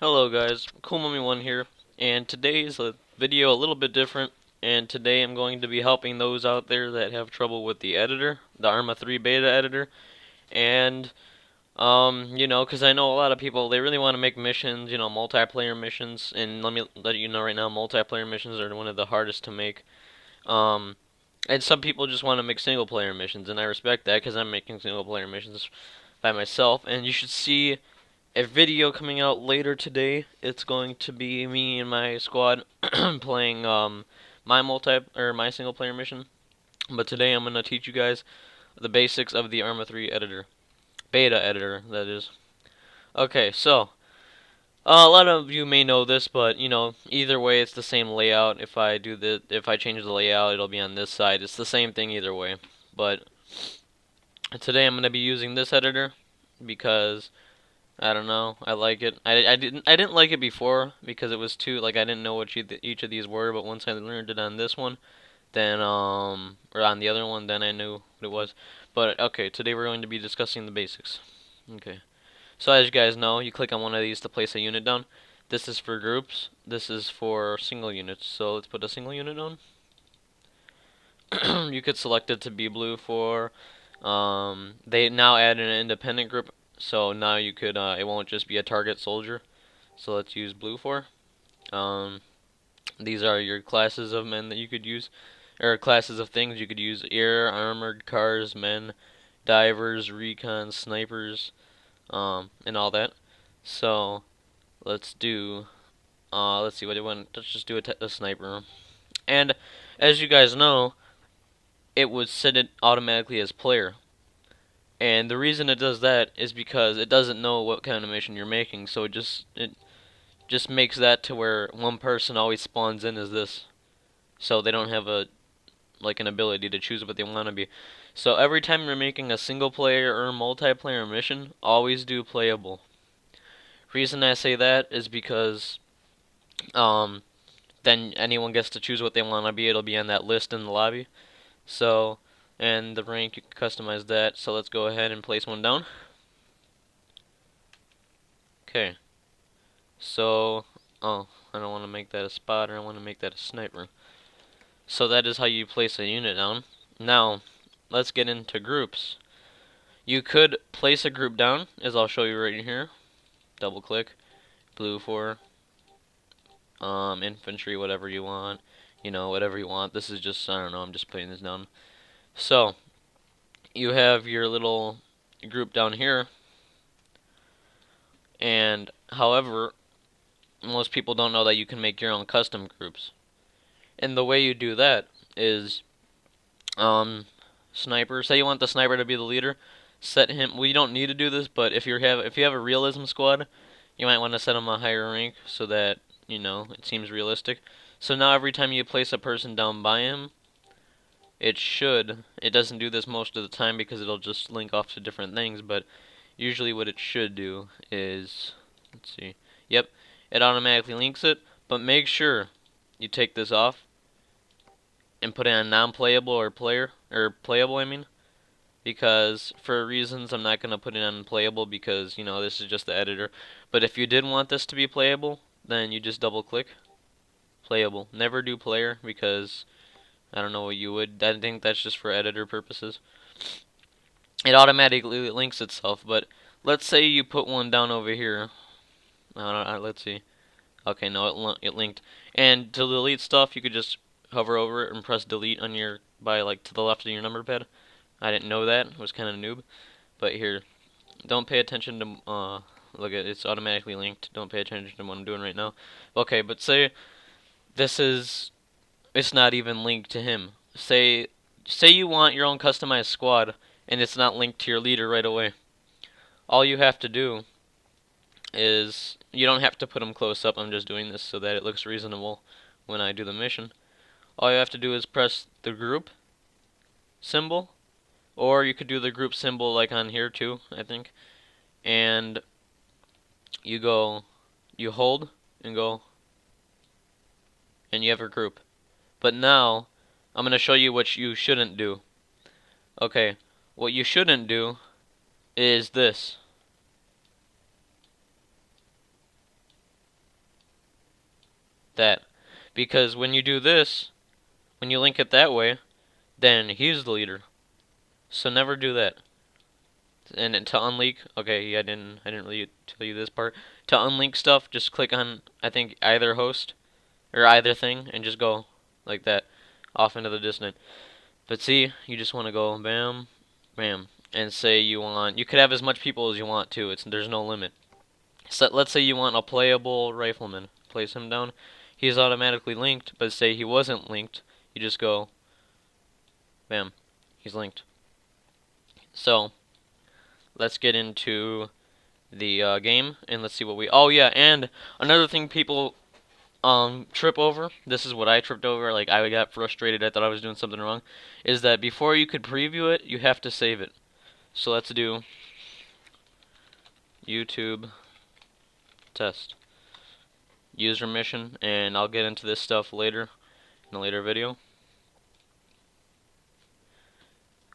Hello guys, CoolMummy1 here, and today's a video a little bit different, and today I'm going to be helping those out there that have trouble with the editor, the Arma 3 beta editor, and, because I know a lot of people, they really want to make missions, multiplayer missions, and let me let you know right now, multiplayer missions are one of the hardest to make, um, and some people just want to make single player missions, and I respect that, because I'm making single player missions by myself, and you should see a video coming out later today. It's going to be me and my squad playing my single player mission. But today I'm gonna teach you guys the basics of the Arma 3 editor, beta editor that is. Okay, so a lot of you may know this, but either way it's the same layout. If I change the layout, it'll be on this side. It's the same thing either way. But today I'm gonna be using this editor because I don't know. I like it. I didn't like it before because it was too like I didn't know what each of these were. But once I learned it on this one, then or on the other one, then I knew what it was. But okay, today we're going to be discussing the basics. Okay. So as you guys know, you click on one of these to place a unit down. This is for groups. This is for single units. So let's put a single unit down. You could select it to be blue for. They now add an independent group. So now you could, it won't just be a target soldier. So let's use blue for. These are your classes of men that you could use, or classes of things you could use: air, armored, cars, men, divers, recon, snipers, and all that. So let's do, let's see what it went. Let's just do a sniper. And as you guys know, it would set it automatically as player. And the reason it does that is because it doesn't know what kind of mission you're making, so it just makes that to where one person always spawns in as this, so they don't have an ability to choose what they want to be. So every time you're making a single player or multiplayer mission, always do playable. Reason I say that is because then anyone gets to choose what they want to be. It'll be on that list in the lobby. So, and the rank, you can customize that. So let's go ahead and place one down. Okay. So, I don't want to make that a spotter. I want to make that a sniper. So that is how you place a unit down. Now, let's get into groups. You could place a group down, as I'll show you right here. Double click, blue for infantry, whatever you want. Whatever you want. This is just, I don't know, I'm just putting this down. So, you have your little group down here. And, however, most people don't know that you can make your own custom groups. And the way you do that is, sniper. Say you want the sniper to be the leader. Set him. Well, you don't need to do this, but if you have a realism squad, you might want to set him a higher rank so that it seems realistic. So now every time you place a person down by him, it doesn't do this most of the time because it'll just link off to different things, but usually what it should do is, let's see, yep, it automatically links it, but make sure you take this off and put it on non-playable or playable, I mean, because for reasons I'm not going to put it on playable because, this is just the editor, but if you did want this to be playable, then you just double click playable. Never do player because I don't know what you would. I think that's just for editor purposes. It automatically links itself, but let's say you put one down over here. Let's see. Okay, no, it linked. And to delete stuff, you could just hover over it and press delete on to the left of your number pad. I didn't know that. It was kind of noob. But here, don't pay attention to look at it's automatically linked. Don't pay attention to what I'm doing right now. Okay, but say it's not even linked to him. Say you want your own customized squad and it's not linked to your leader right away. All you have to do is, you don't have to put them close up. I'm just doing this so that it looks reasonable when I do the mission. All you have to do is press the group symbol, or you could do the group symbol like on here too, I think. And you hold and go, and you have a group. But now, I'm going to show you what you shouldn't do. Okay, what you shouldn't do is this. that. Because when you do this, when you link it that way, then he's the leader. So never do that. And to unlink, okay, yeah, I didn't really tell you this part. To unlink stuff, just click on, I think, either host or either thing, and just go like that off into the distance. But see, you just want to go bam, bam, and say you want. You could have as much people as you want too. There's no limit. So let's say you want a playable rifleman. Place him down. He's automatically linked. But say he wasn't linked, you just go bam. He's linked. So let's get into the game and let's see what we. Oh yeah, and another thing people trip over. This is what I tripped over. Like I got frustrated. I thought I was doing something wrong. Is that before you could preview it, you have to save it. So let's do YouTube test user mission, and I'll get into this stuff later in a later video.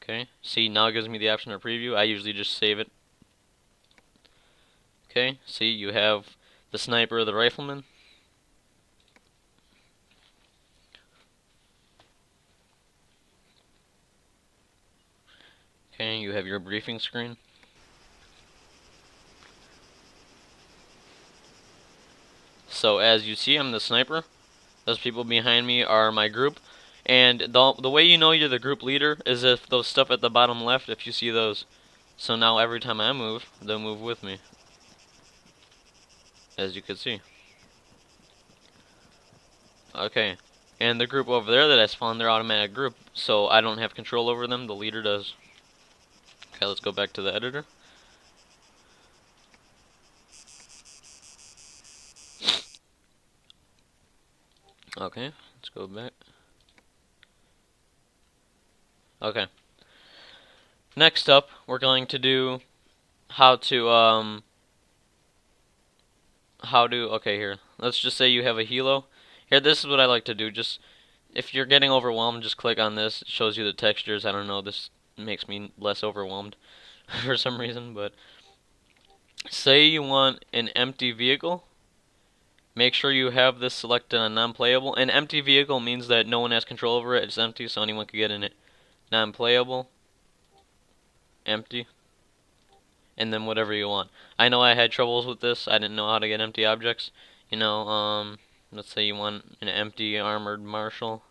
Okay. See, now it gives me the option to preview. I usually just save it. Okay. See, you have the sniper, the rifleman. Okay, you have your briefing screen. So as you see, I'm the sniper. Those people behind me are my group. And the way you know you're the group leader is if those stuff at the bottom left, if you see those. So now every time I move, they'll move with me. As you can see. Okay. And the group over there that I spawned, they're automatic group. So I don't have control over them, the leader does. Okay, let's go back to the editor. Okay, let's go back. Okay. Next up, we're going to do okay, here. Let's just say you have a helo. Here, this is what I like to do. Just, if you're getting overwhelmed, just click on this. It shows you the textures. I don't know, this makes me less overwhelmed for some reason, but say you want an empty vehicle. Make sure you have this selected on non-playable. An empty vehicle means that no one has control over it. It's empty, so anyone can get in it. Non-playable, empty, and then whatever you want. I know I had troubles with this. I didn't know how to get empty objects. You know, let's say you want an empty armored marshal.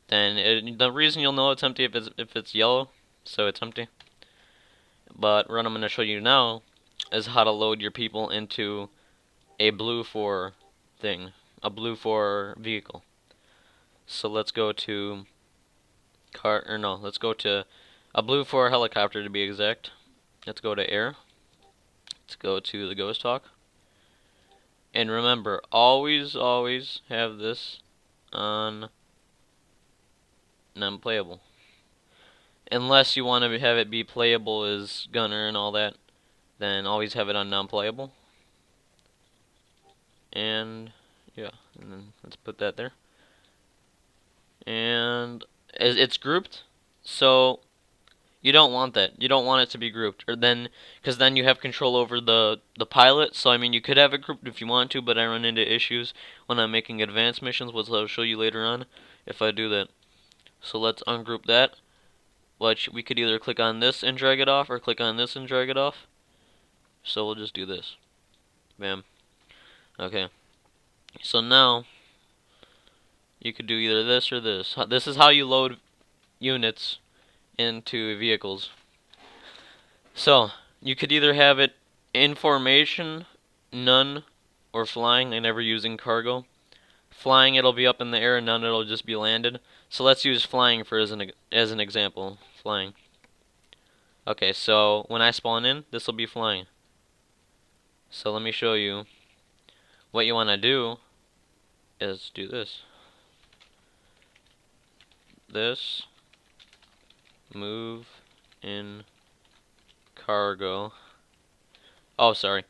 Then the reason you'll know it's empty if it's yellow, so it's empty. But what I'm going to show you now is how to load your people into a blue 4 thing, a blue 4 vehicle. So let's go to let's go to a blue 4 helicopter to be exact. Let's go to air. Let's go to the ghost hawk. And remember, always have this on non-playable. Unless you want to have it be playable as gunner and all that, then always have it on non-playable. And yeah, and then let's put that there. And it's grouped, so you don't want that. You don't want it to be grouped, or then, because then you have control over the pilot. So I mean, you could have it grouped if you want to, but I run into issues when I'm making advanced missions, which I'll show you later on if I do that. So let's ungroup that. Which we could either click on this and drag it off, or click on this and drag it off. So we'll just do this. Bam. Okay. So now you could do either this or this. This is how you load units into vehicles. So you could either have it in formation, none, or flying. I never using cargo. Flying, it'll be up in the air, and none, it'll just be landed. So let's use flying for as an example. Flying. Okay, so when I spawn in, this will be flying. So let me show you. What you want to do is do this. This. Move in cargo. Oh, sorry.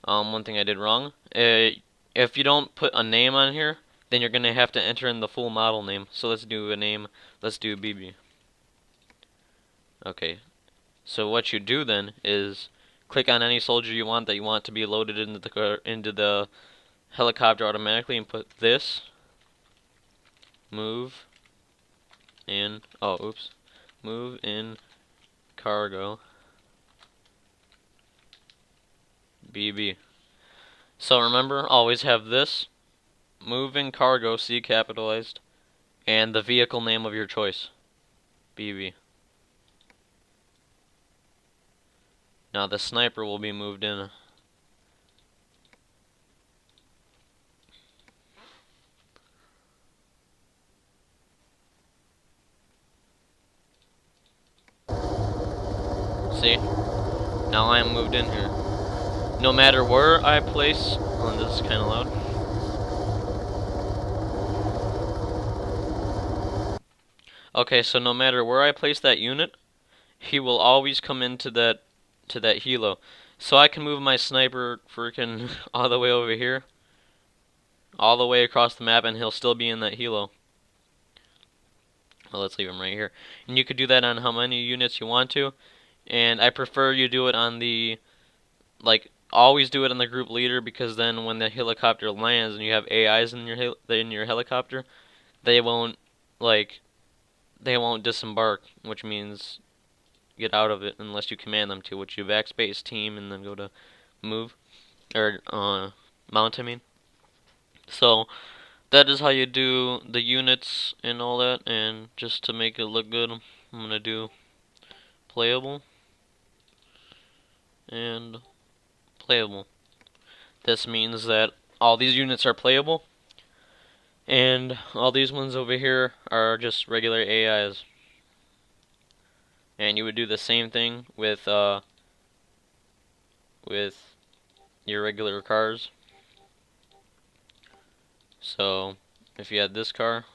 One thing I did wrong. If you don't put a name on here, then you're gonna have to enter in the full model name. So let's do a name. Let's do BB. Okay. So what you do then is click on any soldier you want that you want to be loaded into the helicopter automatically and put this move in, move in cargo BB. So remember, always have this move in cargo C capitalized and the vehicle name of your choice, BB. Now the sniper will be moved in. See? Now I am moved in here. No matter where I place, oh, this is kind of loud. Okay, so no matter where I place that unit, he will always come into that helo. So I can move my sniper freaking all the way over here, all the way across the map, and he'll still be in that helo. Well, let's leave him right here. And you could do that on how many units you want to. And I prefer you do it on the, like, always do it on the group leader, because then when the helicopter lands and you have AIs in your helicopter, they won't disembark, which means get out of it unless you command them to, which you backspace team and then go to move or mount, I mean. So that is how you do the units and all that. And just to make it look good, I'm gonna do playable and playable. This means that all these units are playable, and all these ones over here are just regular AIs. And you would do the same thing with your regular cars. So if you had this car,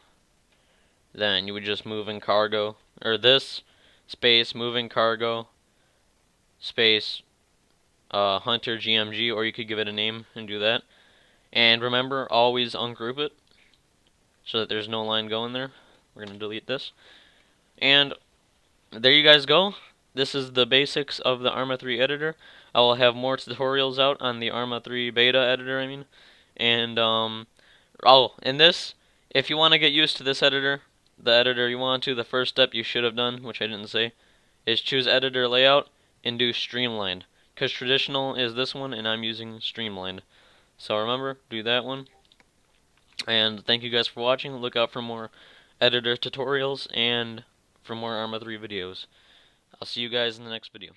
then you would just move in cargo, or this space move in cargo space Hunter GMG, or you could give it a name and do that. And remember, always ungroup it so that there's no line going there. We're gonna delete this. And there you guys go. This is the basics of the Arma 3 editor. I will have more tutorials out on the Arma 3 beta editor, I mean. And and this, if you want to get used to this editor, the editor you want to, the first step you should have done, which I didn't say, is choose editor layout and do streamlined. Because traditional is this one and I'm using streamlined. So remember, do that one. And thank you guys for watching. Look out for more editor tutorials and for more Arma 3 videos. I'll see you guys in the next video.